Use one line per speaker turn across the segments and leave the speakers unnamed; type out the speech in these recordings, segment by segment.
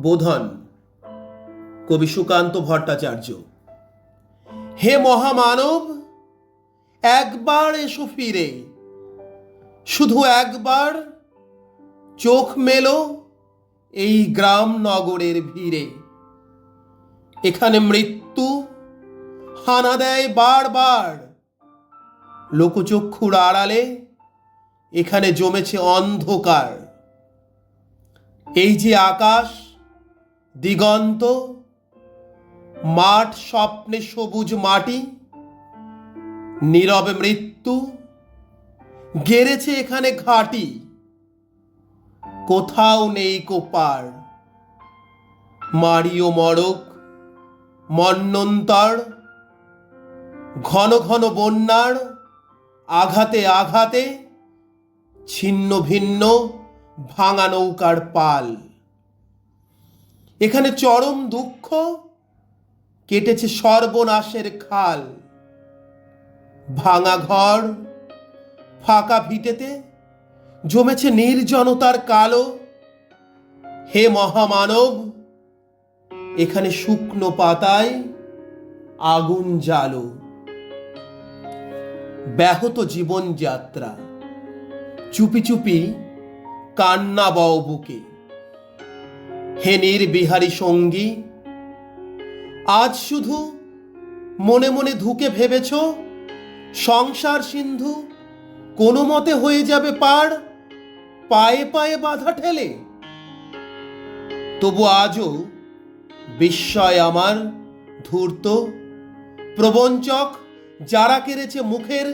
বোধন কবি সুকান্ত ভট্টাচার্য। হে মহামানব, একবার এসো ফিরে, শুধু একবার চোখ মেলো এই গ্রাম নগরের ভিড়ে। এখানে মৃত্যু হানা দেয় বারবার, লোকচক্ষুর আড়ালে এখানে জমেছে অন্ধকার। এই যে আকাশ দিগন্ত, মাঠ স্বপ্নে সবুজ মাটি, নীরবে মৃত্যু গেড়েছে এখানে ঘাঁটি। কোথাও নেই কোপার, মারিও মড়ক মন্বন্তর, ঘন ঘন বন্যার আঘাতে আঘাতে ছিন্ন ভিন্ন ভাঙা নৌকার পাল। এখানে চরম দুঃখ কেটেছে সর্বনাশের খাল। ভাঙা ঘর ফাঁকা ভিটেতে জমেছে নির্জনতার কালো। হে মহামানব, এখানে শুকনো পাতায় আগুন জ্বালো। ব্যাহত জীবনযাত্রা, চুপি চুপি কান্না বও বুকে। হে নির্বিহারী সঙ্গী, আজ শুধু মনে মনে ধুকে ভেবেছ সংসার সিন্ধু কোনো মতে হয়ে যাবে পার, পায়ে পায়ে বাধা ঠেলে। তবু আজও বিস্ময় আমার ধূর্ত, প্রবঞ্চক যারা কেড়েছে মুখের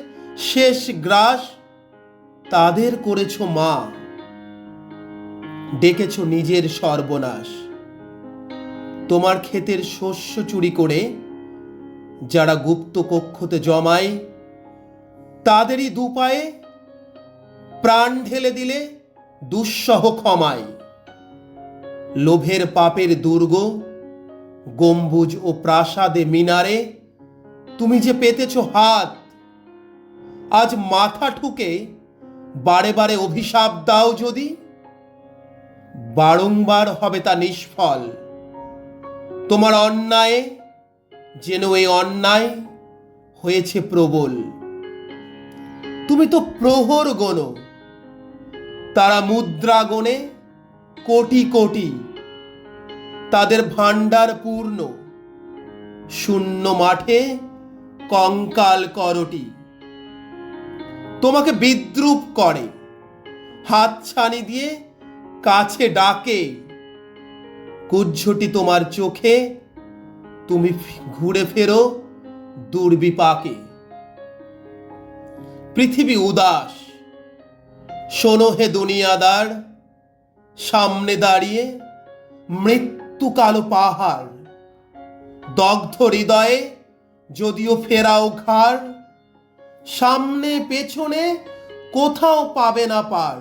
শেষ গ্রাস, তাদের করেছ মা, ডেকেছ নিজের সর্বনাশ। তোমার ক্ষেতের শস্য চুরি করে যারা গুপ্ত কক্ষতে জমায়, তাদেরই দুপায়ে প্রাণ ঢেলে দিলে দুঃসহ ক্ষমায়। লোভের পাপের দুর্গ গম্বুজ ও প্রাসাদে মিনারে তুমি যে পেতেছ হাত, আজ মাথা ঠুকে বারে বারে অভিশাপ দাও যদি, বারংবার হবে তা নিষ্ফল। তোমার অন্যায়ে যেন এই অন্যায় হয়েছে প্রবল। তুমি তো প্রহর গোনো, তারা মুদ্রা গোনে কোটি কোটি, তাদের ভাণ্ডার পূর্ণ, শূন্য মাঠে কঙ্কাল করটি। তোমাকে বিদ্রূপ করে, হাতছানি দিয়ে কাছে ডাকে। কুজ্ঝটি তোমার চোখে, তুমি ঘুরে ফেরো দুর্বিপাকে। পৃথিবী উদাস, শোনো হে দুনিয়াদার, সামনে দাঁড়িয়ে মৃত্যু কালো পাহাড়। দগ্ধ হৃদয়ে যদিও ফেরাও ঘাড়, সামনে পেছনে কোথাও পাবে না পার।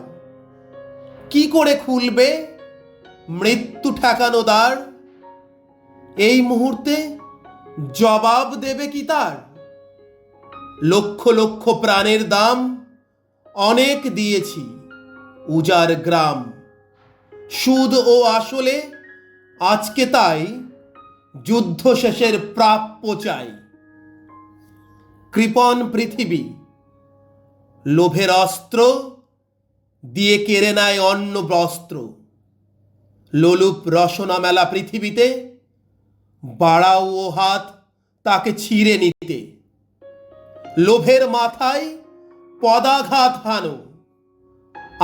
কি করে খুলবে মৃত্যু ঠেকানো দ্বার? এই মুহূর্তে জবাব দেবে কি তার? লক্ষ লক্ষ প্রাণের দাম অনেক দিয়েছি উজার গ্রাম। সুদ ও আসলে আজকে তাই যুদ্ধ শেষের প্রাপ্য চাই। কৃপণ পৃথিবী লোভের অস্ত্র দিয়ে কেড়ে নেয় অন্ন বস্ত্র। লোলুপ রসনা মেলা পৃথিবীতে বাড়াও ও হাত তাকে ছিঁড়ে নিতে। লোভের মাথায় পদাঘাত হানো,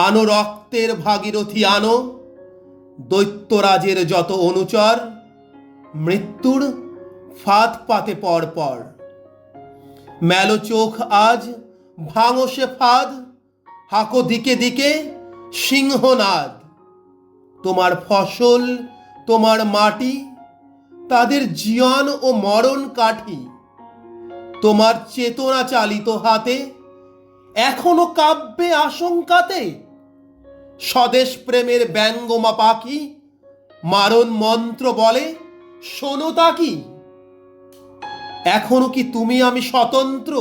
আনো রক্তের ভাগীরথী আনো। দৈত্যরাজের যত অনুচর মৃত্যুর ফাঁদ পাতে পর পর। মেলো চোখ আজ ভাঙো সে ফাঁদ, হাঁকো দিকে দিকে সিংহনাদ। তোমার ফসল তোমার মাটি তাদের জীবন ও মরণ কাঠি। তোমার চেতনা চালিত হাতে এখনো কাব্যে আশঙ্কাতে। স্বদেশ প্রেমের ব্যঙ্গমা পাখি মারণ মন্ত্র বলে শোনো তা কি? এখনো কি তুমি আমি স্বতন্ত্র?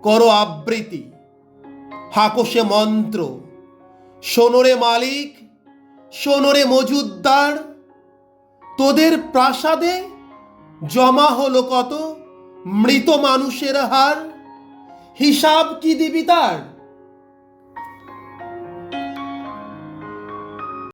করো আবৃত্তি, হাঁকো সে মন্ত্র। শোনো রে মালিক, শোনো রে মজুদ্দার, তোদের প্রাসাদে জমা হলো কত মৃত মানুষের হার, হিসাব কি দিবি তার?